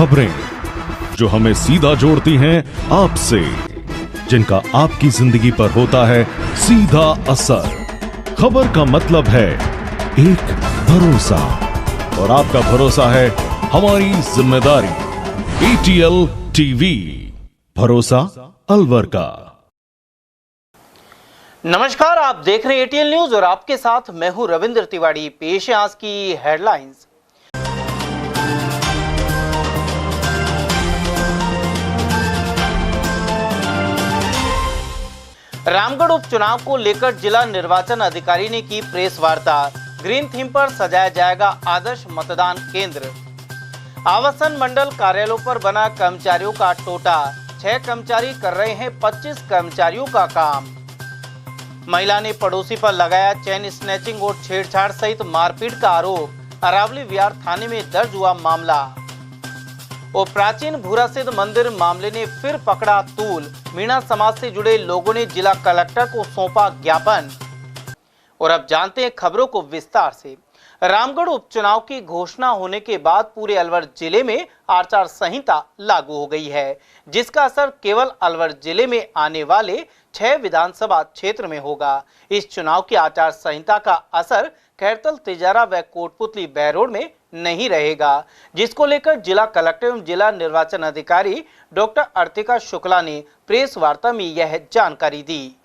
खबरें जो हमें सीधा जोड़ती हैं आपसे, जिनका आपकी जिंदगी पर होता है सीधा असर। खबर का मतलब है एक भरोसा, और आपका भरोसा है हमारी जिम्मेदारी। ATL टीवी, भरोसा अलवर का। नमस्कार, आप देख रहे हैं ATL न्यूज और आपके साथ मैं हूं रविंद्र तिवारी। पेश है आज की हेडलाइंस। रामगढ़ उपचुनाव को लेकर जिला निर्वाचन अधिकारी ने की प्रेस वार्ता। ग्रीन थीम पर सजाया जाएगा आदर्श मतदान केंद्र। आवासन मंडल कार्यालयों पर बना कर्मचारियों का टोटा। 6 कर्मचारी कर रहे हैं 25 कर्मचारियों का काम। महिला ने पड़ोसी पर लगाया चेन स्नैचिंग और छेड़छाड़ सहित मारपीट का आरोप। अरावली विहार थाने में दर्ज हुआ मामला। और प्राचीन भूरा सिद्ध मंदिर मामले ने फिर पकड़ा तूल। मीणा समाज से जुड़े लोगों ने जिला कलेक्टर को सौंपा ज्ञापन। और अब जानते हैं खबरों को विस्तार से। रामगढ़ उपचुनाव की घोषणा होने के बाद पूरे अलवर जिले में आचार संहिता लागू हो गई है, जिसका असर केवल अलवर जिले में आने वाले 6 विधानसभा क्षेत्र में होगा। इस चुनाव की आचार संहिता का असर खैरतल, तिजारा व कोटपुतली बहरोड में नहीं रहेगा, जिसको लेकर जिला कलेक्टर एवं जिला निर्वाचन अधिकारी डॉक्टर अर्तिका शुक्ला ने प्रेस वार्ता में यह जानकारी दी।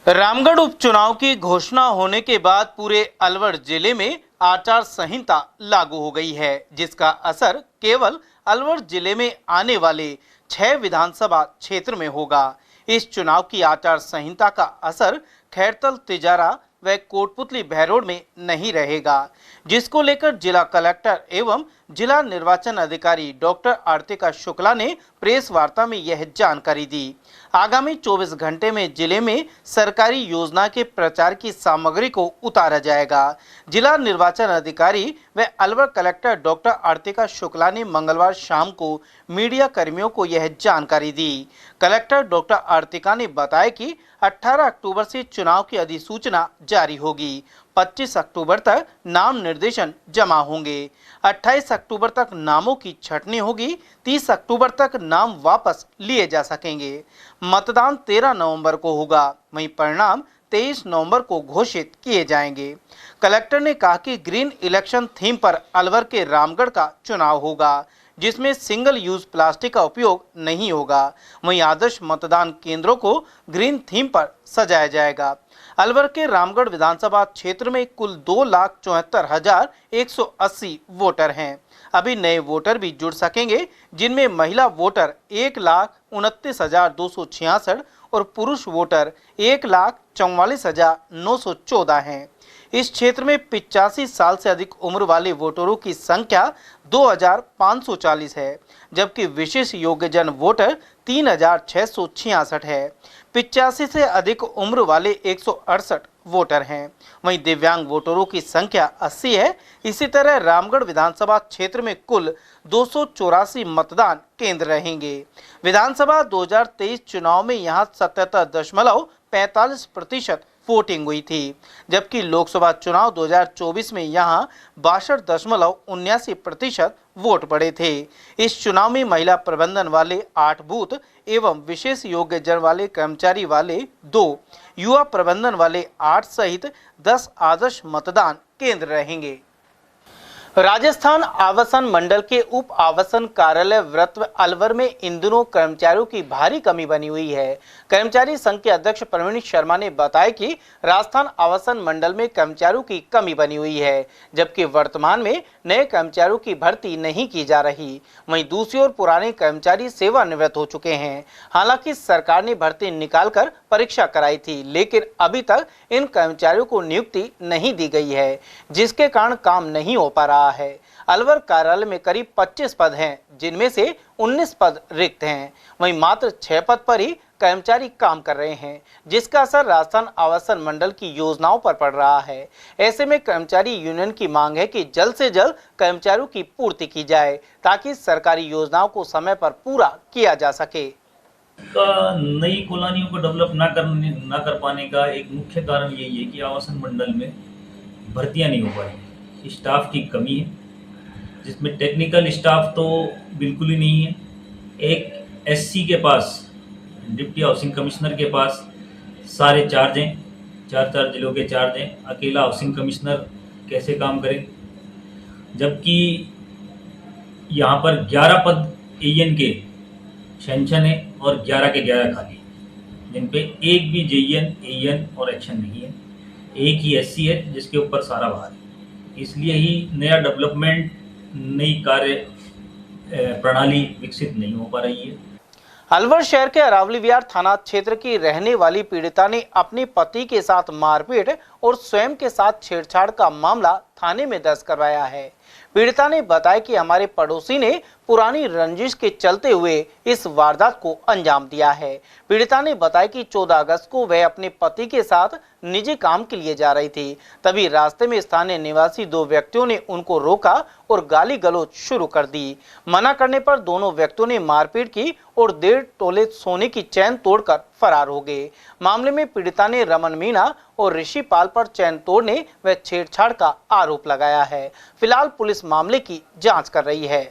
रामगढ़ उपचुनाव की घोषणा होने के बाद पूरे अलवर जिले में आचार संहिता लागू हो गई है, जिसका असर केवल अलवर जिले में आने वाले 6 विधानसभा क्षेत्र में होगा। इस चुनाव की आचार संहिता का असर खैरतल, तिजारा व कोटपुतली बहरोड में नहीं रहेगा, जिसको लेकर जिला कलेक्टर एवं जिला निर्वाचन अधिकारी डॉक्टर आर्तिका शुक्ला ने प्रेस वार्ता में यह जानकारी दी। आगामी 24 घंटे में जिले में सरकारी योजना के प्रचार की सामग्री को उतारा जाएगा। जिला निर्वाचन अधिकारी व अलवर कलेक्टर डॉक्टर आर्तिका शुक्ला ने मंगलवार शाम को मीडिया कर्मियों को यह जानकारी दी। कलेक्टर डॉक्टर आर्तिका ने बताया कि 18 अक्टूबर से चुनाव की अधिसूचना जारी होगी। 25 अक्टूबर तक नाम निर्देशन जमा होंगे। 28 अक्टूबर तक नामों की छंटनी होगी। 30 अक्टूबर तक नाम वापस लिए जा सकेंगे। मतदान 13 नवंबर को होगा, वहीं परिणाम 23 नवंबर को घोषित किए जाएंगे। कलेक्टर ने कहा कि ग्रीन इलेक्शन थीम पर अलवर के रामगढ़ का चुनाव होगा, जिसमें सिंगल यूज प्लास्टिक का उपयोग नहीं होगा। वहीं आदर्श मतदान केंद्रों को ग्रीन थीम पर सजाया जाएगा। अलवर के रामगढ़ विधानसभा क्षेत्र में कुल 2,74,180 वोटर हैं। अभी नए वोटर भी जुड़ सकेंगे, जिनमें महिला वोटर 1,29,266 और पुरुष वोटर 1,44,914 हैं। इस क्षेत्र में 85 साल से अधिक उम्र वाले वोटरों की संख्या 2,540 है, जबकि विशेष योग्यजन वोटर 3,666 है। 85 से अधिक उम्र वाले 168 वोटर हैं। वहीं दिव्यांग वोटरों की संख्या 80 है। इसी तरह रामगढ़ विधानसभा क्षेत्र में कुल 284 मतदान केंद्र रहेंगे। विधानसभा 2023 चुनाव में यहां 77.45% वोटिंग हुई थी, जबकि लोकसभा चुनाव 2024 में यहां 62.79% वोट पड़े थे। इस चुनाव में महिला प्रबंधन वाले 8 बूथ एवं विशेष योग्यजन वाले कर्मचारी वाले 2, युवा प्रबंधन वाले 8 सहित 10 आदर्श मतदान केंद्र रहेंगे। राजस्थान आवासन मंडल के उप आवासन कार्यालय व्रत अलवर में इन दिनों कर्मचारियों की भारी कमी बनी हुई है। कर्मचारी संघ के अध्यक्ष प्रवीण शर्मा ने बताया कि राजस्थान आवासन मंडल में कर्मचारियों की कमी बनी हुई है, जबकि वर्तमान में नए कर्मचारियों की भर्ती नहीं की जा रही। वहीं दूसरी ओर पुराने कर्मचारी सेवानिवृत्त हो चुके हैं। हालांकि सरकार ने भर्ती निकालकर परीक्षा कराई थी, लेकिन अभी तक इन कर्मचारियों को नियुक्ति नहीं दी गई है, जिसके कारण काम नहीं हो पा रहा है। अलवर कार्यालय में करीब 25 पद हैं, जिनमें से 19 पद रिक्त हैं। वहीं मात्र 6 पद पर ही कर्मचारी काम कर रहे हैं, जिसका असर राजस्थान आवासन मंडल की योजनाओं पर पड़ रहा है। ऐसे में कर्मचारी यूनियन की मांग है कि जल्द से जल्द कर्मचारियों की पूर्ति की जाए, ताकि सरकारी योजनाओं को समय पर पूरा किया जा सके। नई कॉलोनियों को डेवलप ना कर पाने का एक मुख्य कारण यही है कि आवासन मंडल में भर्तियां नहीं हो पाई, स्टाफ की कमी है, जिसमें टेक्निकल स्टाफ तो बिल्कुल ही नहीं है। एक एससी के पास, डिप्टी हाउसिंग कमिश्नर के पास सारे चार्ज हैं, 4 जिलों के चार्ज हैं। अकेला हाउसिंग कमिश्नर कैसे काम करे, जबकि यहाँ पर 11 पद एएन के सैंक्शन है और 11 के 11 खाली हैं, जिन पे एक भी जेईएन, एएन और एक्शन नहीं है। एक ही एससी है जिसके ऊपर सारा भार है। इसलिए ही नया डेवलपमेंट, नई कार्य प्रणाली विकसित नहीं हो पा रही है। अलवर शहर के अरावली विहार थाना क्षेत्र की रहने वाली पीड़िता ने अपने पति के साथ मारपीट और स्वयं के साथ छेड़छाड़ का मामला थाने में दर्ज करवाया है। पीड़िता ने बताया कि हमारे पड़ोसी ने पुरानी रंजिश के चलते हुए इस वारदात को अंजाम दिया है। पीड़िता ने बताया कि 14 अगस्त को वह अपने पति के साथ निजी काम के लिए जा रही थी, तभी रास्ते में स्थानीय निवासी 2 व्यक्तियों ने उनको रोका और गाली गलौज शुरू कर दी। मना करने पर दोनों व्यक्तियों ने मारपीट की और 1.5 तोले सोने की चैन तोड़कर फरार हो गए। मामले में पीड़िता ने रमन मीणा और ऋषि पाल पर चैन तोड़ने व छेड़छाड़ का आरोप लगाया है। फिलहाल पुलिस मामले की जांच कर रही है।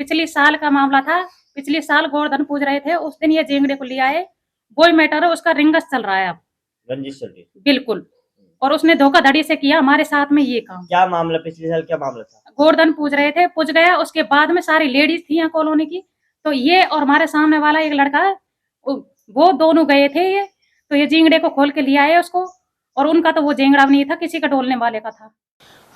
पिछले साल का मामला था। पिछले साल गोवर्धन पूज रहे थे, उस दिन ये जेंगड़े को ले आए। वही मैटर है, उसका रिंगस चल रहा है अब। रंजिश चल रही बिल्कुल, और उसने धोखाधड़ी से किया हमारे साथ में ये काम। क्या मामला, पिछले साल क्या मामला था? गोवर्धन पूज रहे थे, पूज गया। उसके बाद में सारी लेडीज थी यहाँ कॉलोनी की, तो ये और हमारे सामने वाला एक लड़का, वो दोनों गए थे। ये तो ये जेंगड़े को खोल के ले आए उसको, और उनका तो वो जेंगड़ा नहीं था, किसी का डोलने वाले का था।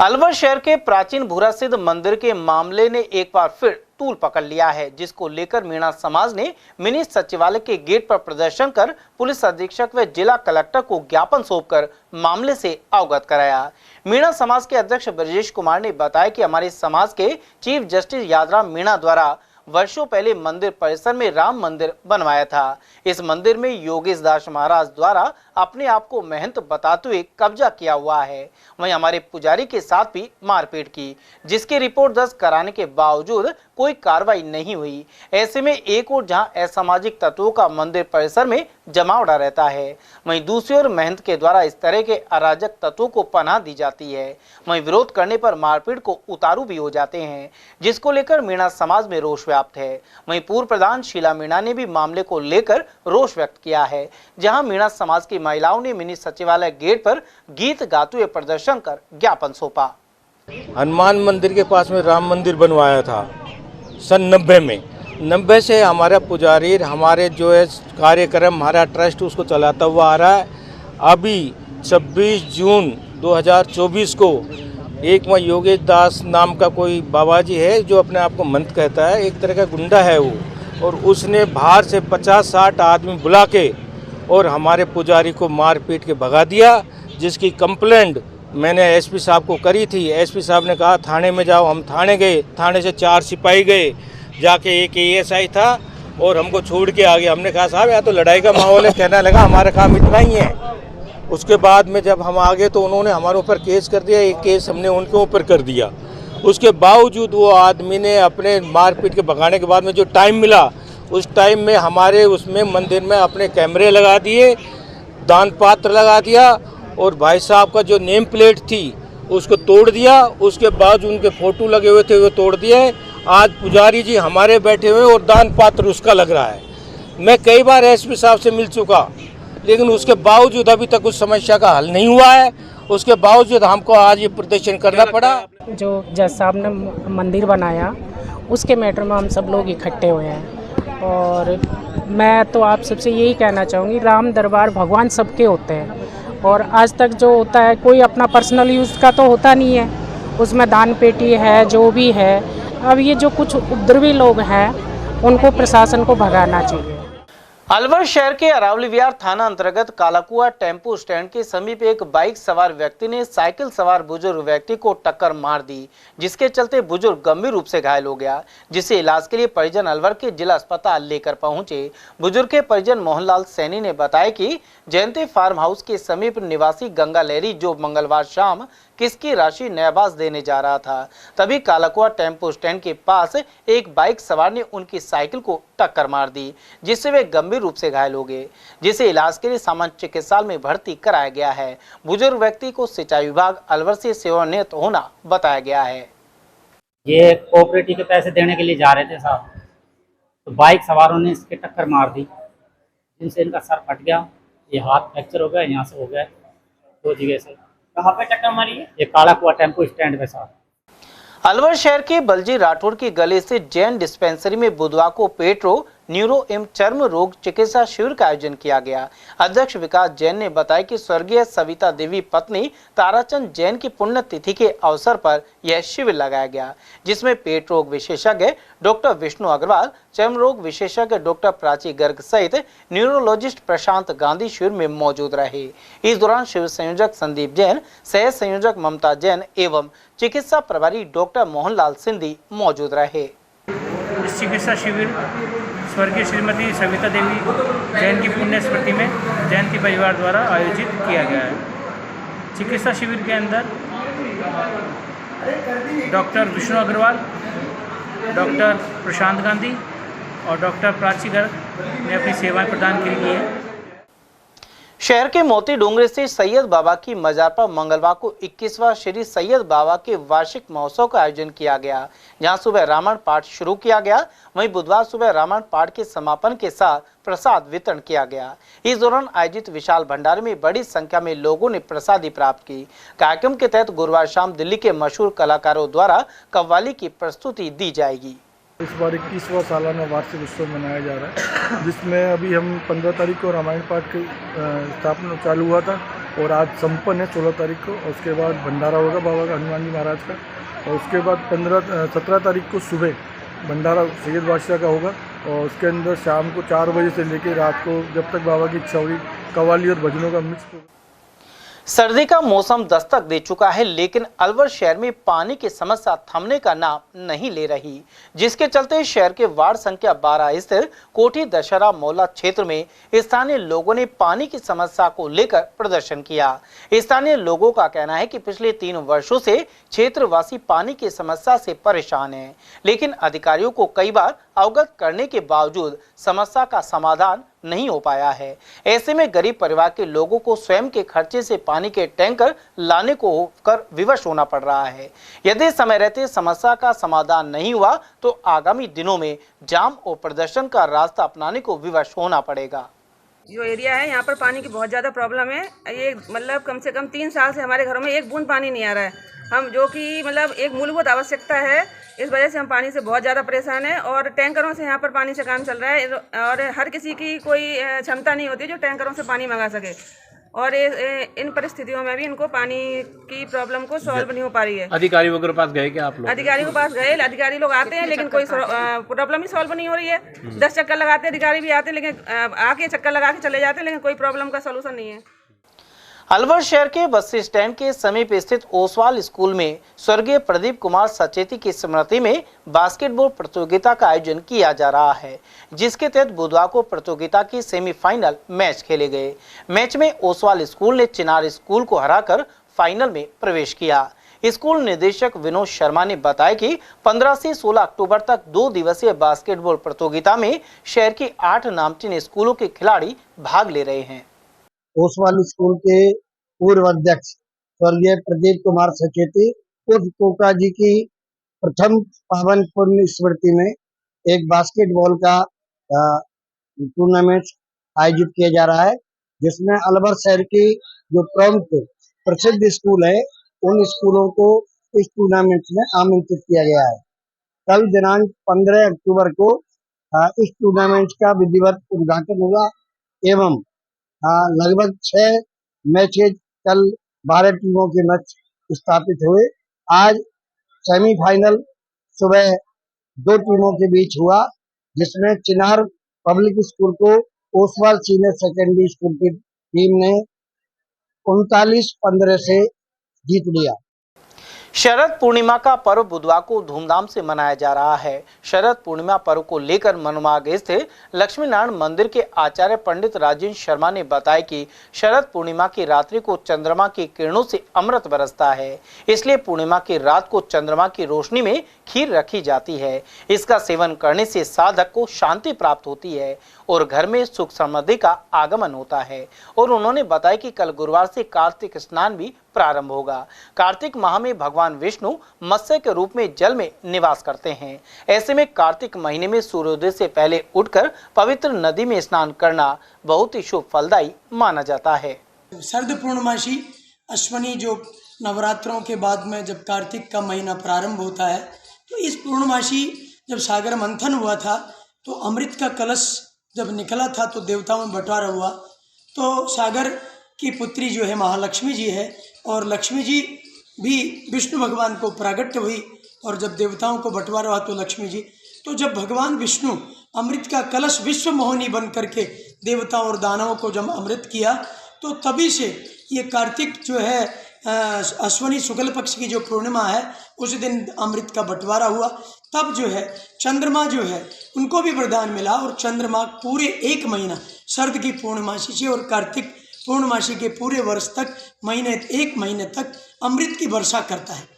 अलवर शहर के प्राचीन भूरा सिद्ध मंदिर के मामले ने एक बार फिर तूल पकड़ लिया है, जिसको लेकर मीणा समाज ने मिनी सचिवालय के गेट पर प्रदर्शन कर पुलिस अधीक्षक व जिला कलेक्टर को ज्ञापन सौंपकर मामले से अवगत कराया। मीणा समाज के अध्यक्ष ब्रजेश कुमार ने बताया कि हमारे समाज के चीफ जस्टिस यादराम मीणा द्वारा वर्षों पहले मंदिर परिसर में राम मंदिर बनवाया था। इस मंदिर में योगेश दास महाराज द्वारा अपने आप को महंत बताते हुए कब्जा किया हुआ है। वहीं हमारे पुजारी के साथ भी मारपीट की, जिसकी रिपोर्ट दर्ज कराने के बावजूद कोई कार्रवाई नहीं हुई। ऐसे में एक ओर जहां असामाजिक तत्वों का मंदिर परिसर में जमावड़ा रहता है, वहीं दूसरी ओर महंत के द्वारा इस तरह के अराजक तत्वों को पनाह दी जाती है। वहीं विरोध करने पर मारपीट को उतारू भी हो जाते हैं, जिसको लेकर मीणा समाज में रोष व्याप्त है। वहीं पूर्व प्रधान शीला मीणा ने भी मामले को लेकर रोष व्यक्त किया है, जहां मीणा समाज की महिलाओं ने मिनी सचिवालय गेट पर गीत गाते हुए प्रदर्शन कर ज्ञापन सौंपा। हनुमान मंदिर के पास में राम मंदिर बनवाया था सन 90 में। 90 से हमारा पुजारी, हमारे जो है कार्यक्रम, हमारा ट्रस्ट उसको चलाता हुआ आ रहा है। अभी 26 जून 2024 को एक वहाँ योगेश दास नाम का कोई बाबा जी है जो अपने आप को महंत कहता है, एक तरह का गुंडा है वो, और उसने बाहर से 50-60 आदमी बुला के और हमारे पुजारी को मार पीट के भगा दिया, जिसकी कंप्लेंट मैंने एसपी साहब को करी थी। एसपी साहब ने कहा थाने में जाओ। हम थाने गए, थाने से 4 सिपाही गए, जाके एक एएसआई था और हमको छोड़ के आ गया। हमने कहा साहब यहाँ तो लड़ाई का माहौल है। कहने लगा हमारा काम इतना ही है। उसके बाद में जब हम आ गए तो उन्होंने हमारे ऊपर केस कर दिया। एक केस हमने उनके ऊपर कर दिया। उसके बावजूद वो आदमी ने अपने मारपीट के भगाने के बाद में जो टाइम मिला, उस टाइम में हमारे उसमें मंदिर में अपने कैमरे लगा दिए, दान पात्र लगा दिया, और भाई साहब का जो नेम प्लेट थी उसको तोड़ दिया। उसके बाद उनके फोटो लगे हुए थे वो तोड़ दिए। आज पुजारी जी हमारे बैठे हुए और दान पात्र उसका लग रहा है। मैं कई बार एसपी साहब से मिल चुका, लेकिन उसके बावजूद अभी तक उस समस्या का हल नहीं हुआ है। उसके बावजूद हमको आज ये प्रदर्शन करना पड़ा। जो जज साहब ने मंदिर बनाया उसके मैटर में हम सब लोग इकट्ठे हुए हैं, और मैं तो आप सबसे यही कहना चाहूँगी, राम दरबार भगवान सबके होते हैं, और आज तक जो होता है कोई अपना पर्सनल यूज़ का तो होता नहीं है, उसमें दान पेटी है जो भी है। अब ये जो कुछ उपद्रवी लोग हैं उनको प्रशासन को भगाना चाहिए। अलवर शहर के अरावली विहार थाना अंतर्गत कालाकुआ टेम्पो स्टैंड के समीप एक बाइक सवार व्यक्ति ने साइकिल सवार बुजुर्ग व्यक्ति को टक्कर मार दी, जिसके चलते बुजुर्ग गंभीर रूप से घायल हो गया, जिसे इलाज के लिए परिजन अलवर के जिला अस्पताल लेकर पहुंचे। बुजुर्ग के परिजन मोहनलाल सैनी ने बताया कि जयंती फार्म हाउस के समीप निवासी गंगा लहरी जो मंगलवार शाम किसकी राशि नयाबाज देने जा रहा था, तभी कालाकुआ टेम्पो स्टैंड के पास एक बाइक सवार ने उनकी साइकिल को टक्कर मार दी, जिससे वे गंभीर रूप से घायल हो गए, जिसे इलाज के लिए सामान्य चिकित्सालय में भर्ती कराया गया है। बुजुर्ग व्यक्ति को सिंचाई विभाग अलवर से सेवानिवृत्त होना बताया गया है। ये कोऑपरेटिव के पैसे देने के लिए जा रहे थे साहब, तो बाइक सवारों ने इसके टक्कर मार दी, जिनसे इनका सर फट गया, ये हाथ फ्रैक्चर हो गया, यहाँ से हो गया 2 जगह से। कहाँ पे टक्कर मारी है? ये काला कुआ टेम्पो स्टैंड पे साहब। अलवर शहर के बलजी राठौर की गली स्थित जैन डिस्पेंसरी में बुधवार को पेट रोग, न्यूरो एवं चर्म रोग चिकित्सा शिविर का आयोजन किया गया। अध्यक्ष विकास जैन ने बताया कि स्वर्गीय सविता देवी पत्नी ताराचंद जैन की पुण्यतिथि के अवसर पर यह शिविर लगाया गया, जिसमें पेट रोग विशेषज्ञ डॉक्टर विष्णु अग्रवाल, चर्म रोग विशेषज्ञ डॉक्टर प्राची गर्ग सहित न्यूरोलॉजिस्ट प्रशांत गांधी शिविर में मौजूद रहे। इस दौरान शिविर संयोजक संदीप जैन, सह संयोजक ममता जैन एवं चिकित्सा प्रभारी डॉक्टर मोहनलाल सिंधी मौजूद रहे। इस चिकित्सा शिविर स्वर्गीय श्रीमती सविता देवी जैन की पुण्य स्मृति में जयंती परिवार द्वारा आयोजित किया गया है। चिकित्सा शिविर के अंदर डॉक्टर विष्णु अग्रवाल, डॉक्टर प्रशांत गांधी और डॉक्टर प्राची गर्ग ने अपनी सेवाएं प्रदान की है। शहर के मोती डोंगरी स्थित सैयद बाबा की मजार पर मंगलवार को 21वां श्री सैयद बाबा के वार्षिक महोत्सव का आयोजन किया गया, जहां सुबह रामायण पाठ शुरू किया गया। वहीं बुधवार सुबह रामायण पाठ के समापन के साथ प्रसाद वितरण किया गया। इस दौरान आयोजित विशाल भंडारे में बड़ी संख्या में लोगों ने प्रसादी प्राप्त की। कार्यक्रम के तहत गुरुवार शाम दिल्ली के मशहूर कलाकारों द्वारा कव्वाली की प्रस्तुति दी जाएगी। इस बार 21वां सालाना वार्षिक उत्सव मनाया जा रहा है, जिसमें अभी हम 15 तारीख को रामायण पाठ की स्थापना चालू हुआ था और आज संपन्न है 16 तारीख को। और उसके बाद भंडारा होगा बाबा का, हनुमान जी महाराज का, और उसके बाद 17 तारीख को सुबह भंडारा सैयद बादशाह का होगा और उसके अंदर शाम को 4 बजे से लेकर रात को जब तक बाबा की इच्छा होगी कव्वाली और भजनों का मिक्स होगा। सर्दी का मौसम दस्तक दे चुका है, लेकिन अलवर शहर में पानी की समस्या थमने का नाम नहीं ले रही, जिसके चलते शहर के वार्ड संख्या 12 स्थित कोठी दशहरा मोहल्ला क्षेत्र में स्थानीय लोगों ने पानी की समस्या को लेकर प्रदर्शन किया। स्थानीय लोगों का कहना है कि पिछले 3 वर्षों से क्षेत्रवासी पानी की समस्या से परेशान हैं, लेकिन अधिकारियों को कई बार अवगत करने के बावजूद समस्या का समाधान नहीं हो पाया है। ऐसे में गरीब परिवार के लोगों को स्वयं के खर्चे से पानी के टैंकर लाने को कर विवश होना पड़ रहा है। यदि समय रहते समस्या का समाधान नहीं हुआ तो आगामी दिनों में जाम और प्रदर्शन का रास्ता अपनाने को विवश होना पड़ेगा। जो एरिया है यहाँ पर पानी की बहुत ज़्यादा प्रॉब्लम है। ये मतलब कम से कम 3 साल से हमारे घरों में एक बूंद पानी नहीं आ रहा है। हम जो कि मतलब एक मूलभूत आवश्यकता है, इस वजह से हम पानी से बहुत ज़्यादा परेशान हैं और टैंकरों से यहाँ पर पानी से काम चल रहा है और हर किसी की कोई क्षमता नहीं होती जो टैंकरों से पानी मंगा सके। और इन परिस्थितियों में भी इनको पानी की प्रॉब्लम को सॉल्व नहीं हो पा रही है। अधिकारियों के पास गए क्या आप लोग? अधिकारियों के पास गए, अधिकारी लोग आते हैं लेकिन कोई प्रॉब्लम ही सॉल्व नहीं हो रही है। 10 चक्कर लगाते हैं, अधिकारी भी आते हैं लेकिन आके चक्कर लगा के चले जाते हैं, लेकिन कोई प्रॉब्लम का सोल्यूशन नहीं है। अलवर शहर के बस स्टैंड के समीप स्थित ओसवाल स्कूल में स्वर्गीय प्रदीप कुमार सचेती की स्मृति में बास्केटबॉल प्रतियोगिता का आयोजन किया जा रहा है, जिसके तहत बुधवार को प्रतियोगिता की सेमीफाइनल मैच खेले गए। मैच में ओसवाल स्कूल ने चिनार स्कूल को हराकर फाइनल में प्रवेश किया। स्कूल निदेशक विनोद शर्मा ने बताया कि 15 से 16 अक्टूबर तक 2 दिवसीय बास्केटबॉल प्रतियोगिता में शहर के 8 नामचीन स्कूलों के खिलाड़ी भाग ले रहे हैं। ओसवाल स्कूल के पूर्व अध्यक्ष स्वर्गीय प्रदीप कुमार सचेती उर्फ कोका जी की प्रथम पावन पुण्य स्मृति में एक बास्केटबॉल का टूर्नामेंट आयोजित किया जा रहा है, जिसमें अलवर शहर की जो प्रमुख प्रसिद्ध स्कूल है उन स्कूलों को इस टूर्नामेंट में आमंत्रित किया गया है। कल दिनांक 15 अक्टूबर को इस टूर्नामेंट का विधिवत उद्घाटन होगा एवं लगभग 6 मैचेज कल 12 टीमों के मैच स्थापित हुए। आज सेमीफाइनल सुबह 2 टीमों के बीच हुआ, जिसमें चिनार पब्लिक स्कूल को ओसवाल सीनियर सेकेंडरी स्कूल की टीम ने 39-15 से जीत लिया। शरद पूर्णिमा का पर्व बुधवार को धूमधाम से मनाया जा रहा है। शरद पूर्णिमा पर्व को लेकर मनमार्ग स्थित लक्ष्मी नारायण मंदिर के आचार्य पंडित राजेंद्र शर्मा ने बताया कि शरद पूर्णिमा की रात्रि को चंद्रमा की किरणों से अमृत बरसता है, इसलिए पूर्णिमा की रात को चंद्रमा की रोशनी में खीर रखी जाती है। इसका सेवन करने से साधक को शांति प्राप्त होती है और घर में सुख समृद्धि का आगमन होता है। और उन्होंने बताया कि कल गुरुवार से कार्तिक स्नान भी प्रारंभ होगा। कार्तिक माह में भगवान विष्णु मत्स्य के रूप में जल में निवास करते हैं। ऐसे में कार्तिक महीने में सूर्योदय से पहले उठकर पवित्र नदी में स्नान करना बहुत ही शुभ फलदायी माना जाता है। शरद पूर्णमासी अश्वनी जो नवरात्रों के बाद में जब कार्तिक का महीना प्रारंभ होता है, तो इस पूर्णमासी जब सागर मंथन हुआ था तो अमृत का कलश जब निकला था तो देवताओं में बंटवारा हुआ। तो सागर की पुत्री जो है महालक्ष्मी जी है और लक्ष्मी जी भी विष्णु भगवान को प्रागट्य हुई और जब देवताओं को बंटवारा हुआ तो लक्ष्मी जी, तो जब भगवान विष्णु अमृत का कलश विश्व मोहिनी बन करके देवताओं और दानवों को जब अमृत किया, तो तभी से ये कार्तिक जो है अश्वनी शुक्ल पक्ष की जो पूर्णिमा है उस दिन अमृत का बंटवारा हुआ। तब जो है चंद्रमा जो है उनको भी वरदान मिला और चंद्रमा पूरे एक महीना शरद की पूर्णमासी से और कार्तिक पूर्णमासी के पूरे वर्ष तक एक महीने तक अमृत की वर्षा करता है।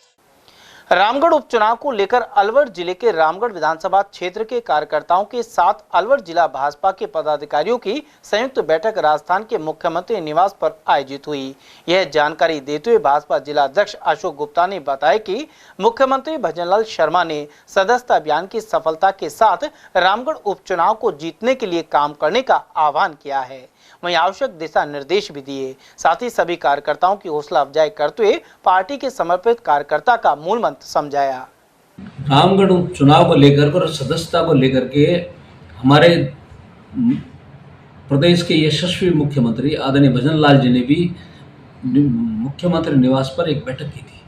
रामगढ़ उपचुनाव को लेकर अलवर जिले के रामगढ़ विधानसभा क्षेत्र के कार्यकर्ताओं के साथ अलवर जिला भाजपा के पदाधिकारियों की संयुक्त बैठक राजस्थान के मुख्यमंत्री निवास पर आयोजित हुई। यह जानकारी देते हुए भाजपा जिला अध्यक्ष अशोक गुप्ता ने बताया कि मुख्यमंत्री भजनलाल शर्मा ने सदस्यता अभियान की सफलता के साथ रामगढ़ उपचुनाव को जीतने के लिए काम करने का आह्वान किया है। वहीं आवश्यक दिशा निर्देश भी दिए। साथ ही सभी कार्यकर्ताओं की हौसला अफजाई करते हुए पार्टी के समर्पित कार्यकर्ता का मूल मंत्र समझाया। रामगढ़ उपचुनाव को लेकर और सदस्यता को लेकर के हमारे प्रदेश के यशस्वी मुख्यमंत्री आदरणीय भजनलाल जी ने भी मुख्यमंत्री निवास पर एक बैठक की थी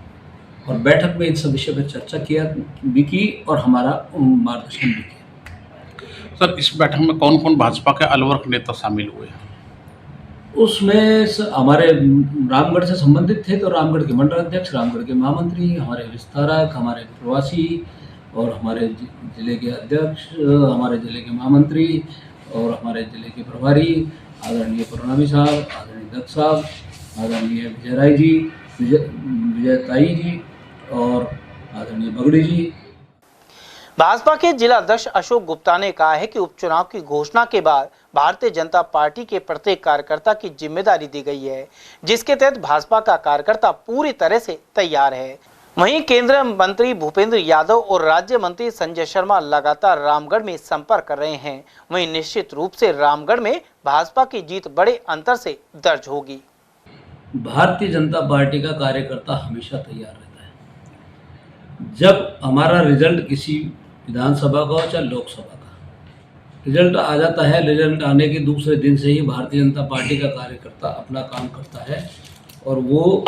और बैठक में इन सब विषय पर चर्चा की और हमारा मार्गदर्शन भी किया। सर, इस बैठक में कौन कौन भाजपा के अलवर के नेता शामिल हुए? उसमें हमारे रामगढ़ से संबंधित थे तो रामगढ़ के मंडल अध्यक्ष, रामगढ़ के महामंत्री, हमारे विस्तारक, हमारे प्रवासी और हमारे जिले के अध्यक्ष, हमारे जिले के महामंत्री और हमारे जिले के प्रभारी आदरणीय प्रणामी साहब, आदरणीय दत्त साहब, आदरणीय विजय राय जी, विजयताई जी और आदरणीय बगड़ी जी। भाजपा के जिला अध्यक्ष अशोक गुप्ता ने कहा है कि उपचुनाव की घोषणा के बाद भारतीय जनता पार्टी के प्रत्येक कार्यकर्ता की जिम्मेदारी दी गई है, जिसके तहत भाजपा का कार्यकर्ता पूरी तरह से तैयार है। वहीं केंद्रीय मंत्री भूपेंद्र यादव और राज्य मंत्री संजय शर्मा लगातार रामगढ़ में संपर्क कर रहे हैं। वहीं निश्चित रूप से रामगढ़ में भाजपा की जीत बड़े अंतर से दर्ज होगी। भारतीय जनता पार्टी का कार्यकर्ता हमेशा तैयार रहता है। जब हमारा रिजल्ट किसी विधानसभा का हो चाहे लोकसभा का रिजल्ट आ जाता है, रिजल्ट आने के दूसरे दिन से ही भारतीय जनता पार्टी का कार्यकर्ता अपना काम करता है और वो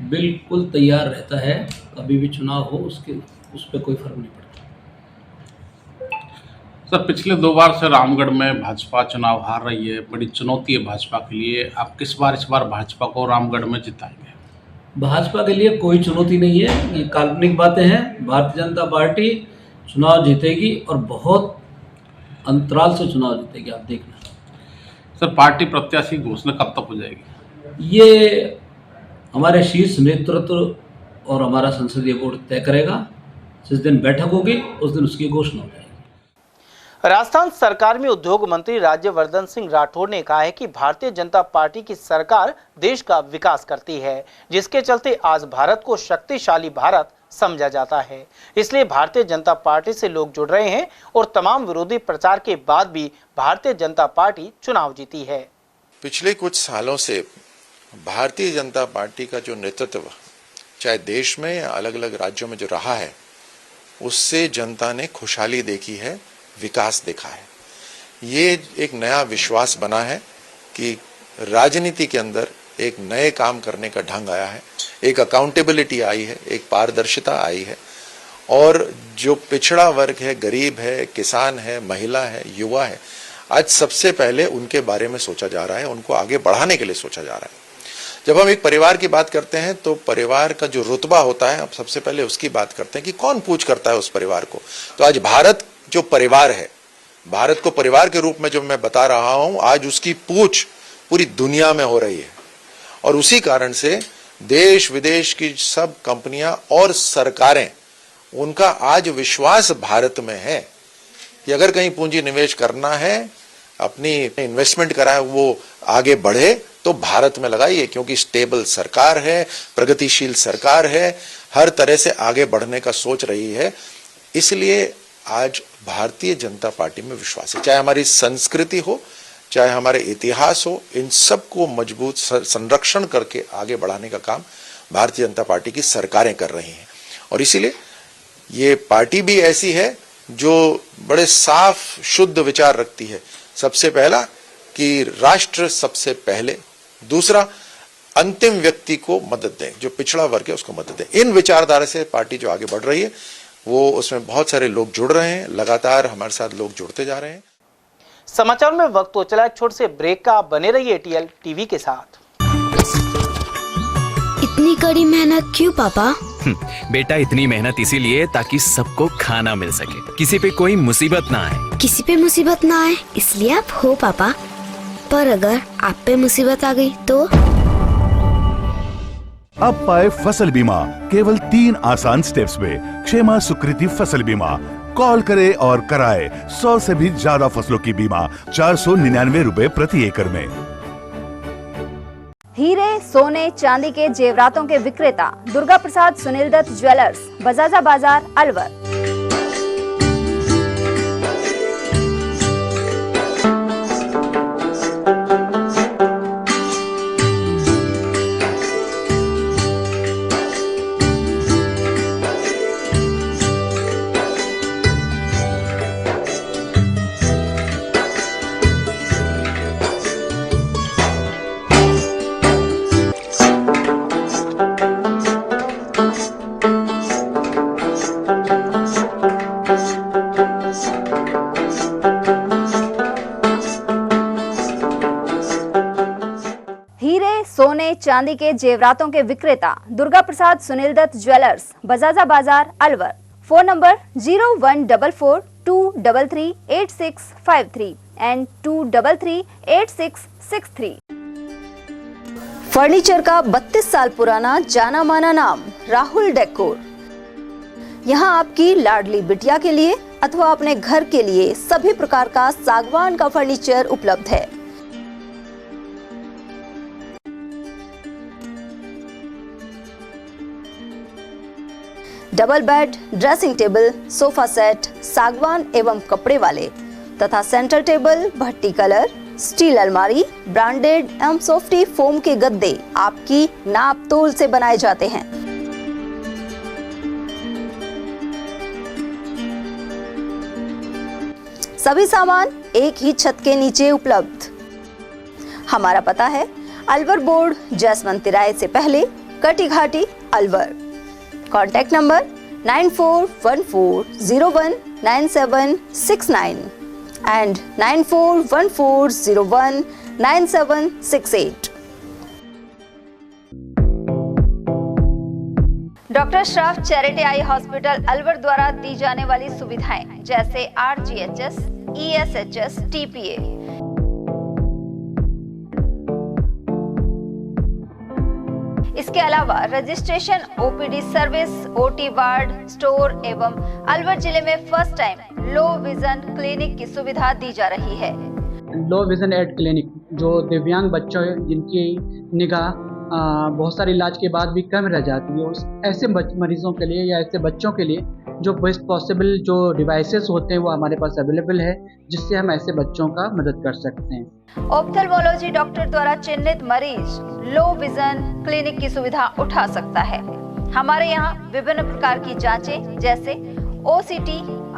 बिल्कुल तैयार रहता है। कभी भी चुनाव हो उस पर कोई फर्क नहीं पड़ता। सर, पिछले 2 बार से रामगढ़ में भाजपा चुनाव हार रही है, बड़ी चुनौती है भाजपा के लिए। आप इस बार भाजपा को रामगढ़ में जिताएंगे? भाजपा के लिए कोई चुनौती नहीं है, ये काल्पनिक बातें हैं। भारतीय जनता पार्टी चुनाव जीतेगी और बहुत अंतराल से चुनाव जीतेगी, आप देखना। सर, पार्टी प्रत्याशी घोषणा कब तक हो जाएगी? ये हमारे शीर्ष नेतृत्व और हमारा संसदीय बोर्ड तय करेगा। जिस दिन बैठक होगी उस दिन उसकी घोषणा हो जाएगी। राजस्थान सरकार में उद्योग मंत्री राज्यवर्धन सिंह राठौड़ ने कहा है कि भारतीय जनता पार्टी की सरकार देश का विकास करती है, जिसके चलते आज भारत को शक्तिशाली भारत समझा जाता है। इसलिए भारतीय जनता पार्टी से लोग जुड़ रहे हैं और तमाम विरोधी प्रचार के बाद भी भारतीय जनता पार्टी चुनाव जीती है। पिछले कुछ सालों से भारतीय जनता पार्टी का जो नेतृत्व चाहे देश में या अलग अलग राज्यों में जो रहा है, उससे जनता ने खुशहाली देखी है, विकास देखा है। ये एक नया विश्वास बना है कि राजनीति के अंदर एक नए काम करने का ढंग आया है, एक अकाउंटेबिलिटी आई है, एक पारदर्शिता आई है और जो पिछड़ा वर्ग है, गरीब है, किसान है, महिला है, युवा है, आज सबसे पहले उनके बारे में सोचा जा रहा है, उनको आगे बढ़ाने के लिए सोचा जा रहा है। जब हम एक परिवार की बात करते हैं तो परिवार का जो रुतबा होता है, हम सबसे पहले उसकी बात करते हैं कि कौन पूछ करता है उस परिवार को। तो आज भारत जो परिवार है, भारत को परिवार के रूप में जो मैं बता रहा हूं, आज उसकी पूछ पूरी दुनिया में हो रही है और उसी कारण से देश विदेश की सब कंपनियां और सरकारें, उनका आज विश्वास भारत में है कि अगर कहीं पूंजी निवेश करना है अपनी इन्वेस्टमेंट करा है वो आगे बढ़े तो भारत में लगाइए, क्योंकि स्टेबल सरकार है, प्रगतिशील सरकार है, हर तरह से आगे बढ़ने का सोच रही है। इसलिए आज भारतीय जनता पार्टी में विश्वास है। चाहे हमारी संस्कृति हो, चाहे हमारे इतिहास हो, इन सब को मजबूत संरक्षण करके आगे बढ़ाने का काम भारतीय जनता पार्टी की सरकारें कर रही हैं। और इसीलिए ये पार्टी भी ऐसी है जो बड़े साफ शुद्ध विचार रखती है। सबसे पहला कि राष्ट्र सबसे पहले, दूसरा अंतिम व्यक्ति को मदद दें, जो पिछड़ा वर्ग है उसको मदद दें। इन विचारधारा से पार्टी जो आगे बढ़ रही है वो उसमें बहुत सारे लोग जुड़ रहे हैं, लगातार हमारे साथ लोग जुड़ते जा रहे हैं। समाचार में वक्त हो चला एक छोटे से ब्रेक का, आप बने रहिए एटीएल टीवी के साथ। इतनी कड़ी मेहनत क्यों पापा? बेटा इतनी मेहनत इसीलिए ताकि सबको खाना मिल सके, किसी पे कोई मुसीबत ना आए। किसी पे मुसीबत ना आए इसलिए आप हो पापा, पर अगर आप पे मुसीबत आ गई तो? अब पाए फसल बीमा केवल 3 आसान स्टेप्स में। क्षेमा सुकृति फसल बीमा। कॉल करे और कराए 100 से भी ज्यादा फसलों की बीमा 499 रुपए प्रति एकड़ में। हीरे, सोने, चांदी के जेवरातों के विक्रेता दुर्गा प्रसाद सुनील दत्त ज्वेलर्स, बजाजा बाजार, अलवर। सोने चांदी के जेवरातों के विक्रेता दुर्गा प्रसाद सुनील दत्त ज्वेलर्स, बजाजा बाजार, Alwar. Phone number 0144233863 and 2338663। Furniture का 32 साल पुराना जाना माना नाम राहुल डेकोर। यहाँ आपकी लाडली बिटिया के लिए अथवा अपने घर के लिए सभी प्रकार का सागवान का फर्नीचर उपलब्ध है। Double bed, dressing table, sofa set सागवान एवं कपड़े वाले तथा सेंटर टेबल, भट्टी कलर, स्टील अलमारी, ब्रांडेड एवं सॉफ्टी फोम के गद्दे आपकी नाप तोल से बनाए जाते हैं। सभी सामान एक ही छत के नीचे उपलब्ध। हमारा पता है अलवर बोर्ड, जैसमंत तिराहे से पहले, Kati Ghati, Alwar. Contact number 9414019769 and 9414019768। Doctor Shroff charity eye hospital Alwar द्वारा दी जाने वाली सुविधाएं जैसे RGHS, ESHS, TPA। इसके अलावा registration, OPD service, OT ward, store एवं अलवर जिले में first time low vision clinic की सुविधा दी जा रही है। लो विजन एड क्लिनिक जो दिव्यांग बच्चों जिनकी निगाह बहुत सारे इलाज के बाद भी कम रह जाती है, उस ऐसे मरीजों के लिए या ऐसे बच्चों के लिए जो बेस्ट पॉसिबल जो डिवाइसेस होते हैं वो हमारे पास अवेलेबल है, जिससे हम ऐसे बच्चों का मदद कर सकते हैं। ऑप्थेल्मोलॉजी डॉक्टर द्वारा चिन्हित मरीज लो विजन क्लिनिक की सुविधा उठा सकता है। हमारे यहाँ विभिन्न प्रकार की जांचें जैसे OCT,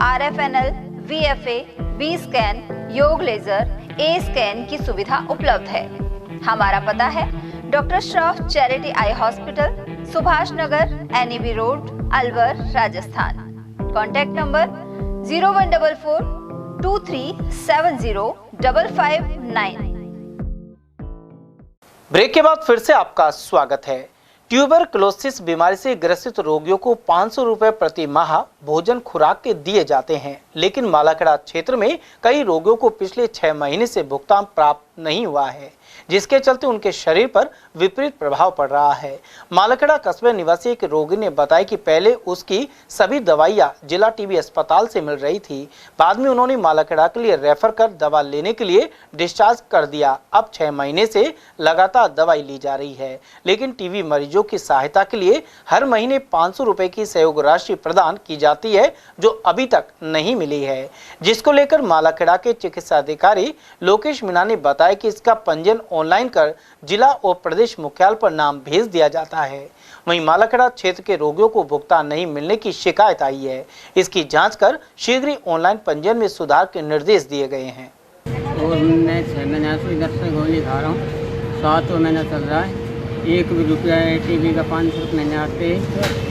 RFNL, VFA, V scan, YAG laser, A scan की सुविधा उपलब्ध है। हमारा पता है doctor Shroff charity eye hospital, Subhash Nagar, NEB road, Alwar, Rajasthan. Contact number 014423705559। Break के बाद फिर से आपका स्वागत है। ट्यूबरक्लोसिस बीमारी से ग्रसित रोगियों को 500 रुपए प्रति माह भोजन खुराक के दिए जाते हैं, लेकिन मालाखेड़ा क्षेत्र में कई रोगियों को पिछले 6 महीने से भुगतान प्राप्त नहीं हुआ है, जिसके चलते उनके शरीर पर विपरीत प्रभाव पड़ रहा है। मालाखेड़ा कस्बे निवासी एक रोगी ने बताया कि पहले उसकी सभी दवाइयां जिला टीबी अस्पताल से मिल रही थी, बाद में उन्होंने मालाखेड़ा के लिए रेफर कर दवा लेने के लिए डिस्चार्ज कर दिया। अब 6 महीने से लगातार दवाई ली जा रही है, लेकिन टीबी मरीजों की सहायता के लिए हर महीने 500 रुपए की सहयोग राशि प्रदान की जाती है, जो अभी तक नहीं मिली है, जिसको लेकर मालाखेड़ा के चिकित्सा अधिकारी लोकेश मीणा ने बताया कि इसका पंजीयन ऑनलाइन कर जिला और प्रदेश मुख्यालय पर नाम भेज दिया जाता है। वहीं मालाखेड़ा क्षेत्र के रोगियों को भुगतान नहीं मिलने की शिकायत आई है। इसकी जांच कर शीघ्र ही ऑनलाइन पंजीयन में सुधार के निर्देश दिए गए हैं। और मैं 6 महीने से इधर से गोली खा रहा हूँ, 7वां महीना चल रहा है। 1 भी रुपया टीबी का 500 महीने आते,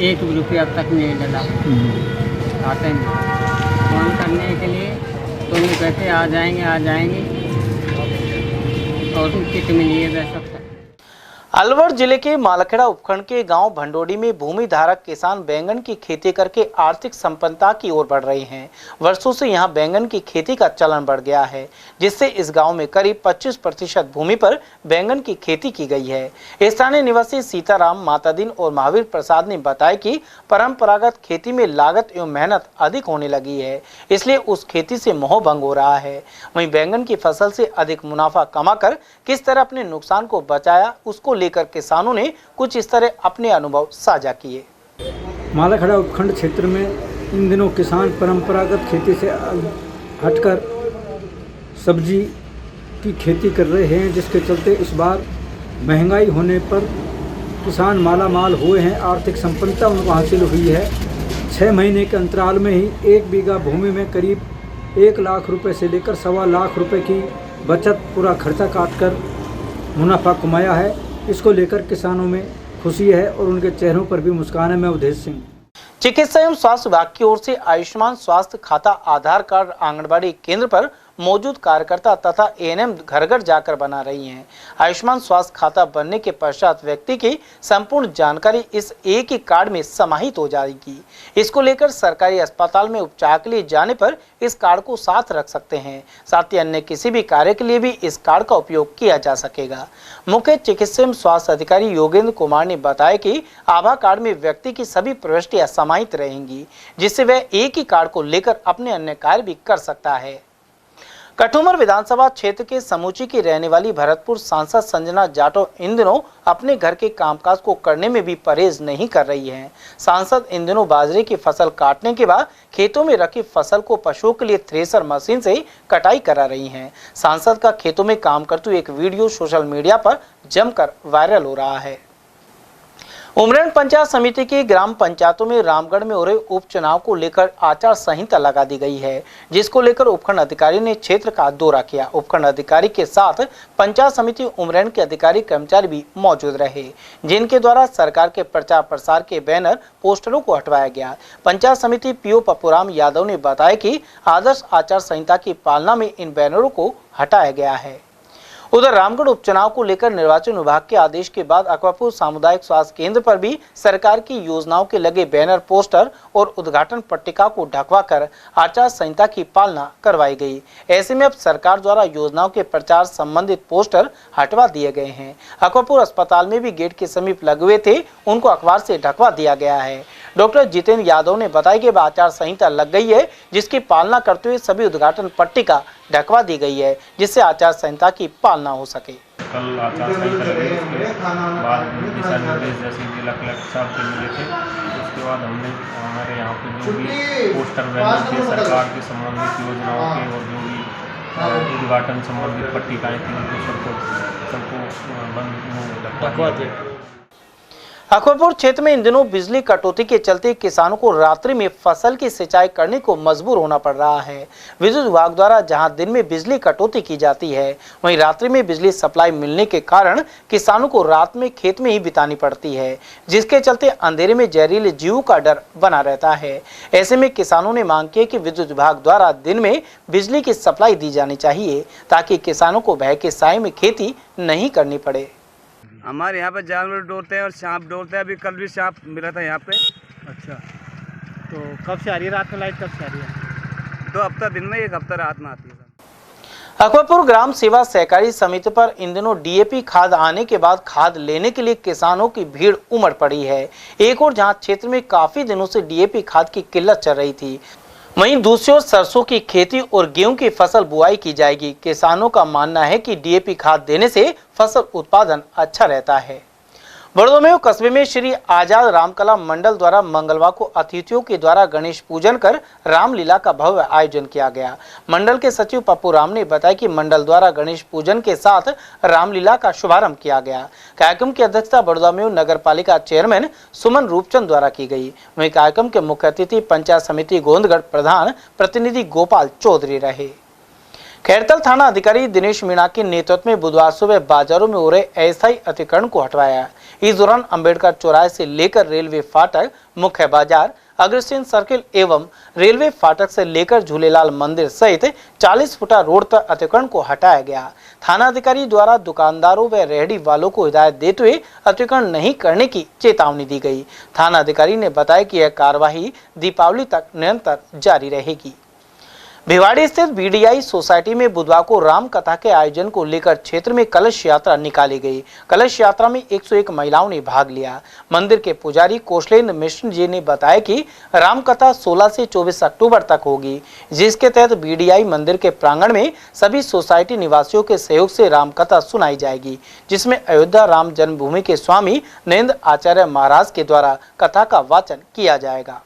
1 भी रुपया अब तक नहीं डला खाते में। फोन करने के लिए तो वो कहते आ जाएंगे और किट मिली है वैसा। अलवर जिले के मालाखेड़ा उपखंड के गांव भंडोडी में भूमि धारक किसान बैंगन की खेती करके आर्थिक संपन्नता की ओर बढ़ रहे हैं। वर्षों से यहां बैंगन की खेती का चलन बढ़ गया है, जिससे इस गांव में करीब 25% भूमि पर बैंगन की खेती की गई है। स्थानीय निवासी सीताराम, मातादीन और महावीर प्रसाद ने बताया कि परंपरागत खेती में लागत एवं मेहनत अधिक होने लगी है, इसलिए उस खेती से मोह भंग हो रहा है। वहीं बैंगन की फसल से अधिक मुनाफा कमाकर किस तरह अपने नुकसान को बचाया, उसको लेकर किसानों ने कुछ इस तरह अपने अनुभव साझा किए। मालाखेड़ा उपखंड क्षेत्र में इन दिनों किसान परंपरागत खेती से हटकर सब्जी की खेती कर रहे हैं, जिसके चलते इस बार महंगाई होने पर किसान माला माल हुए हैं, आर्थिक संपन्नता उनको हासिल हुई है। 6 महीने के अंतराल में ही 1 बीघा भूमि में करीब 1 लाख रुपए से लेकर 1.25 लाख रुपए की बचत, पूरा खर्चा काटकर मुनाफा कमाया है। इसको लेकर किसानों में खुशी है और उनके चेहरों पर भी मुस्कान है। मैं उदेश सिंह। चिकित्सा एवं स्वास्थ्य विभाग की ओर से आयुष्मान स्वास्थ्य खाता आधार कार्ड आंगनबाड़ी केंद्र पर मौजूद कार्यकर्ता तथा एएनएम घर घर जाकर बना रही हैं। आयुष्मान स्वास्थ्य खाता बनने के पश्चात व्यक्ति की संपूर्ण जानकारी इस एक ही कार्ड में समाहित हो जाएगी। इसको लेकर सरकारी अस्पताल में उपचार के लिए जाने पर इस कार्ड को साथ रख सकते हैं, साथ ही अन्य किसी भी कार्य के लिए भी इस कार्ड का उपयोग किया जा सकेगा। मुख्य चिकित्सा एवं स्वास्थ्य अधिकारी योगेंद्र कुमार ने बताया कि आभा कार्ड में व्यक्ति की सभी प्रविष्टियां समाहित रहेंगी, जिससे वह एक ही कार्ड को लेकर अपने अन्य कार्य भी कर सकता है। कठुमर विधानसभा क्षेत्र के समूची की रहने वाली भरतपुर सांसद संजना जाटव इन दिनों अपने घर के कामकाज को करने में भी परहेज नहीं कर रही हैं। सांसद इन दिनों बाजरे की फसल काटने के बाद खेतों में रखी फसल को पशुओं के लिए थ्रेसर मशीन से कटाई करा रही हैं। सांसद का खेतों में काम करते हुए एक वीडियो सोशल मीडिया पर जमकर वायरल हो रहा है। उमरेन पंचायत समिति की ग्राम पंचायतों में रामगढ़ में हो रहे उपचुनाव को लेकर आचार संहिता लगा दी गई है, जिसको लेकर उपखंड अधिकारी ने क्षेत्र का दौरा किया। उपखंड अधिकारी के साथ पंचायत समिति उमरेन के अधिकारी कर्मचारी भी मौजूद रहे, जिनके द्वारा सरकार के प्रचार प्रसार के बैनर पोस्टरों को हटवाया गया। पंचायत समिति पीओ पपुराम यादव ने बताया कि आदर्श आचार संहिता की पालना में इन बैनरों को हटाया गया है। उधर रामगढ़ उपचुनाव को लेकर निर्वाचन विभाग के आदेश के बाद अकवापुर सामुदायिक स्वास्थ्य केंद्र पर भी सरकार की योजनाओं के लगे बैनर, पोस्टर और उद्घाटन पट्टिका को ढकवाकर आचार संहिता की पालना करवाई गई। ऐसे में अब सरकार द्वारा योजनाओं के प्रचार संबंधित पोस्टर हटवा दिए गए हैं। अकवापुर अस्पताल में भी गेट के समीप लगे हुए थे, उनको अखबार से ढकवा दिया गया है। डॉक्टर जितेंद्र यादव ने बताया कि आचार संहिता लग गई है, जिसकी पालना करते हुए सभी उद्घाटन पट्टिका ढकवा दी गई है, जिससे आचार संहिता की पालना हो सके। कल आचार संहिता लगी, उसके बाद दिशा निर्देश जैसे जिला कलेक्टर साहब के मिले थे, उसके बाद हमने हमारे यहाँ पे जो भी पोस्टर बैनर थे सरकार के संबंधित योजनाओं के और जो भी उद्घाटन संबंधित पट्टिकाएँ थी उनको सबको बंद। अकबरपुर क्षेत्र में इन दिनों बिजली कटौती के चलते किसानों को रात्रि में फसल की सिंचाई करने को मजबूर होना पड़ रहा है। विद्युत विभाग द्वारा जहां दिन में बिजली कटौती की जाती है, वहीं रात्रि में बिजली सप्लाई मिलने के कारण किसानों को रात में खेत में ही बितानी पड़ती है, जिसके चलते अंधेरे में जहरीले जीवों का डर बना रहता है। ऐसे में किसानों ने मांग की कि विद्युत विभाग द्वारा दिन में बिजली की सप्लाई दी जानी चाहिए, ताकि किसानों को भय के साए में खेती नहीं करनी पड़े। हमारे यहाँ पे जानवर डोलते हैं और सांप डोलते हैं। अभी कल भी सांप मिला था यहाँ पे। अच्छा, तो कब से आ रही है रात में लाइट, कब से आ रही है? 2 हफ्ता दिन में, 1 हफ्ता रात में आती है। अकबरपुर ग्राम सेवा सहकारी समिति पर इन दिनों डीएपी खाद आने के बाद खाद लेने के लिए किसानों की भीड़ उमड़ पड़ी है। एक और जहां क्षेत्र में काफी दिनों से डीएपी खाद की किल्लत चल रही थी, वहीं दूसरी ओर सरसों की खेती और गेहूं की फसल बुआई की जाएगी। किसानों का मानना है कि डीएपी खाद देने से फसल उत्पादन अच्छा रहता है। बड़ौदा कस्बे में श्री आजाद रामकला मंडल द्वारा मंगलवार को अतिथियों के द्वारा गणेश पूजन कर रामलीला का भव्य आयोजन किया गया। मंडल के सचिव पप्पू राम ने बताया कि मंडल द्वारा गणेश पूजन के साथ रामलीला का शुभारंभ किया गया। कार्यक्रम की अध्यक्षता बड़ौदा में नगर पालिका चेयरमैन सुमन रूपचंद द्वारा की गई। वहीं कार्यक्रम के मुख्य अतिथि पंचायत समिति गोंदगढ़ प्रधान प्रतिनिधि गोपाल चौधरी रहे। खैरतल थाना अधिकारी दिनेश मीणा के नेतृत्व में बुधवार सुबह बाजारों में हो रहे अस्थायी अतिक्रमण को हटवाया। इस दौरान अंबेडकर चौराहे से लेकर रेलवे फाटक, मुख्य बाजार, अग्रसेन सर्किल एवं रेलवे फाटक से लेकर झूलेलाल मंदिर सहित 40 फुटा रोड तक अतिक्रमण को हटाया गया। थाना अधिकारी द्वारा दुकानदारों व रेहड़ी वालों को हिदायत देते हुए अतिक्रमण नहीं करने की चेतावनी दी गई। थाना अधिकारी ने बताया कि यह कार्यवाही दीपावली तक निरंतर जारी रहेगी। भिवाड़ी स्थित बीडीआई सोसाइटी में बुधवार को राम कथा के आयोजन को लेकर क्षेत्र में कलश यात्रा निकाली गई। कलश यात्रा में 101 महिलाओं ने भाग लिया। मंदिर के पुजारी कौशलेंद्र मिश्र जी ने बताया कि राम कथा 16 से 24 अक्टूबर तक होगी, जिसके तहत बीडीआई मंदिर के प्रांगण में सभी सोसाइटी निवासियों के सहयोग से राम कथा सुनाई जाएगी, जिसमें अयोध्या राम जन्मभूमि के स्वामी नरेंद्र आचार्य महाराज के द्वारा कथा का वाचन किया जाएगा।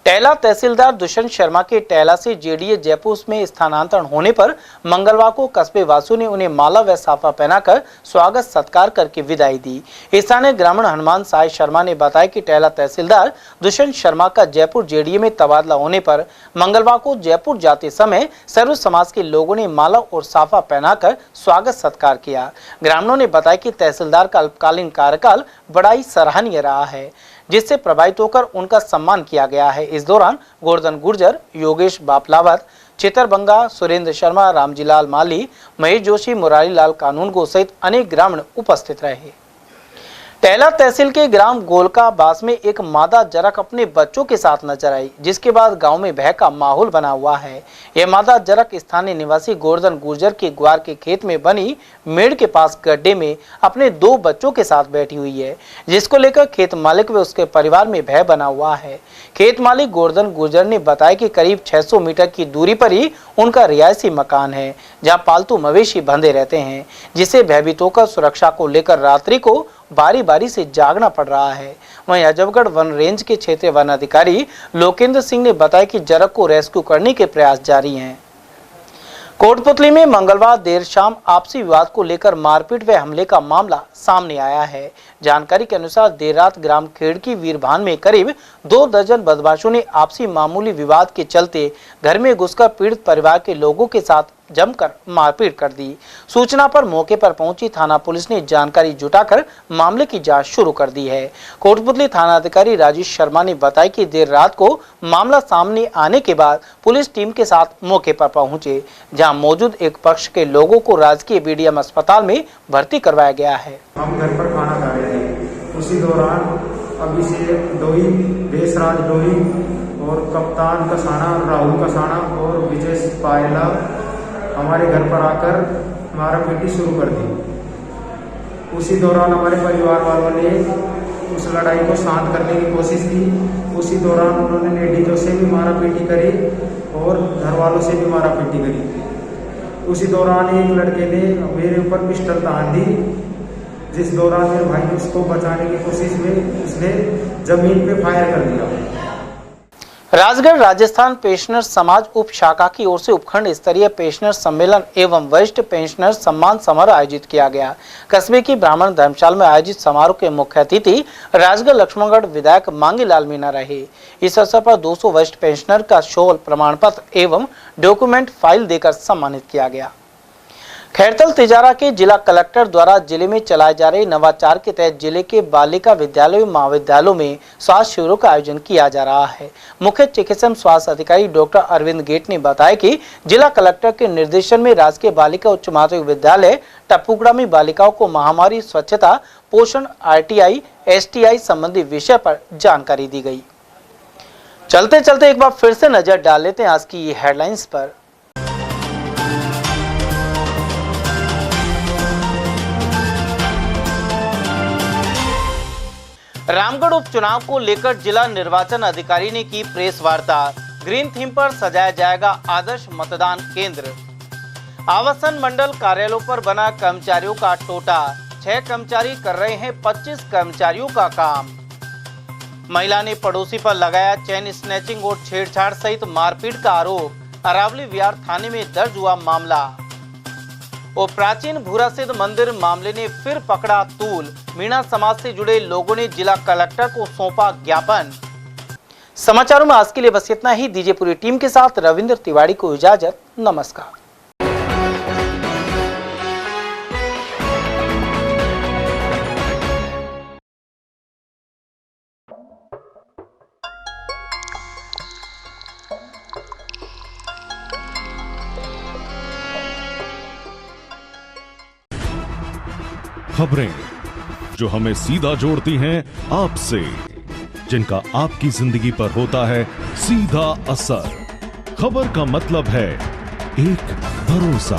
टैला तहसीलदार दुष्यंत शर्मा के टैला से जेडीए जयपुर में स्थानांतरण होने पर मंगलवार को कस्बे वासियों ने उन्हें माला व साफा पहनाकर स्वागत सत्कार करके विदाई दी। स्थानीय ग्रामीण हनुमान साय शर्मा ने बताया कि टैला तहसीलदार दुष्यंत शर्मा का जयपुर जेडीए में तबादला होने पर मंगलवार को जयपुर जाते समय सर्व समाज के लोगों ने माला और साफा पहनाकर स्वागत सत्कार किया। ग्रामीणों ने बताया कि तहसीलदार का अल्पकालीन कार्यकाल बड़ा ही सराहनीय रहा है, जिससे प्रभावित होकर उनका सम्मान किया गया है। इस दौरान गोवर्धन गुर्जर, योगेश बापलावत, चितरबंगा, सुरेंद्र शर्मा, रामजीलाल माली, महेश जोशी, मुरारी लाल कानूनगो सहित अनेक ग्रामीण उपस्थित रहे। टैला तहसील के ग्राम गोलका बास में एक मादा जरक अपने बच्चों के साथ नजर आई, जिसके बाद गांव में भय का माहौल बना हुआ है। यह मादा जरक स्थानीय निवासी गोवर्धन गुर्जर के ग्वार के खेत में बनी मेड़ के पास गड्ढे में अपने 2 बच्चों के साथ बैठी हुई है, जिसको लेकर खेत मालिक व उसके परिवार में भय बना हुआ है। खेत मालिक गोवर्धन गुर्जर ने बताया कि करीब 600 मीटर की दूरी पर ही उनका रिहायशी मकान है, जहाँ पालतू मवेशी बंधे रहते हैं, जिससे भयभीत होकर सुरक्षा को लेकर रात्रि को बारी बारी से जागना पड़ रहा है। वहीं अजबगढ़ वन रेंज के क्षेत्रीय वन अधिकारी लोकेंद्र सिंह ने बताया कि जरक को रेस्क्यू करने के प्रयास जारी हैं। कोटपुतली में मंगलवार देर शाम आपसी विवाद को लेकर मारपीट व हमले का मामला सामने आया है। जानकारी के अनुसार देर रात ग्राम खेड़की वीरभान में करीब 2 दर्जन बदमाशों ने आपसी मामूली विवाद के चलते घर में घुसकर पीड़ित परिवार के लोगों के साथ जमकर मारपीट कर दी। सूचना पर मौके पर पहुंची थाना पुलिस ने जानकारी जुटाकर मामले की जांच शुरू कर दी है। कोटपुतली थाना अधिकारी राजेश शर्मा ने बताया कि देर रात को मामला सामने आने के बाद पुलिस टीम के साथ मौके पर पहुंचे, जहां मौजूद एक पक्ष के लोगों को राजकीय बीडीएम अस्पताल में भर्ती करवाया गया है। हम घर पर खाना खा रहे थे, उसी दौरान अभी से डोही, देशराज डोही और कप्तान कसाना, राहुल कसाना और विजय पायला हमारे घर पर आकर मारा पीटी शुरू कर दी। उसी दौरान हमारे परिवार वालों ने उस लड़ाई को शांत करने की कोशिश की। उसी दौरान उन्होंने लेडीजों से भी मारा पीटी करी और घर वालों से भी मारा पीटी करी। उसी दौरान एक लड़के ने मेरे ऊपर पिस्टल तान दी, जिस दौरान मेरे भाई ने उसको बचाने की कोशिश में उसने जमीन पे फायर कर दिया। राजगढ़ राजस्थान पेंशनर समाज उप शाखा की ओर से उपखंड स्तरीय पेंशनर सम्मेलन एवं वरिष्ठ पेंशनर सम्मान समारोह आयोजित किया गया। कस्बे की ब्राह्मण धर्मशाला में आयोजित समारोह के मुख्य अतिथि राजगढ़ लक्ष्मणगढ़ विधायक मांगीलाल मीणा रहे। इस अवसर पर 200 वरिष्ठ पेंशनर का शॉल, प्रमाण पत्र एवं डॉक्यूमेंट फाइल देकर सम्मानित किया गया। खैरतल तिजारा के जिला कलेक्टर द्वारा जिले में चलाए जा रहे नवाचार के तहत जिले के बालिका विद्यालय व महाविद्यालयों में स्वास्थ्य शिविरों का आयोजन किया जा रहा है। मुख्य चिकित्सा स्वास्थ्य अधिकारी डॉक्टर अरविंद गेट ने बताया कि जिला कलेक्टर के निर्देशन में राजकीय बालिका उच्च माध्यमिक विद्यालय टप्पूगढ़ा में बालिकाओं को महामारी, स्वच्छता, पोषण, RTI, STI संबंधी विषय पर जानकारी दी गई। चलते चलते एक बार फिर से नजर डाल लेते हैं आज की हेडलाइंस पर। रामगढ़ उपचुनाव को लेकर जिला निर्वाचन अधिकारी ने की प्रेस वार्ता। ग्रीन थीम पर सजाया जाएगा आदर्श मतदान केंद्र। आवासन मंडल कार्यालयों पर बना कर्मचारियों का टोटा। 6 कर्मचारी कर रहे हैं 25 कर्मचारियों का काम। महिला ने पड़ोसी पर लगाया चेन स्नैचिंग और छेड़छाड़ सहित मारपीट का आरोप। अरावली विहार थाने में दर्ज हुआ मामला। और प्राचीन भूरा सिद्ध मंदिर मामले ने फिर पकड़ा तूल। मीणा समाज से जुड़े लोगों ने जिला कलेक्टर को सौंपा ज्ञापन। समाचारों में आज के लिए बस इतना ही। दीजिए पूरी टीम के साथ रविंद्र तिवारी को इजाजत। नमस्कार। खबरें जो हमें सीधा जोड़ती हैं आपसे, जिनका आपकी जिंदगी पर होता है सीधा असर। खबर का मतलब है एक भरोसा,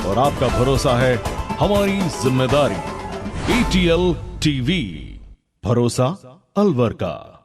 और आपका भरोसा है हमारी जिम्मेदारी। ATL TV, भरोसा अलवर का।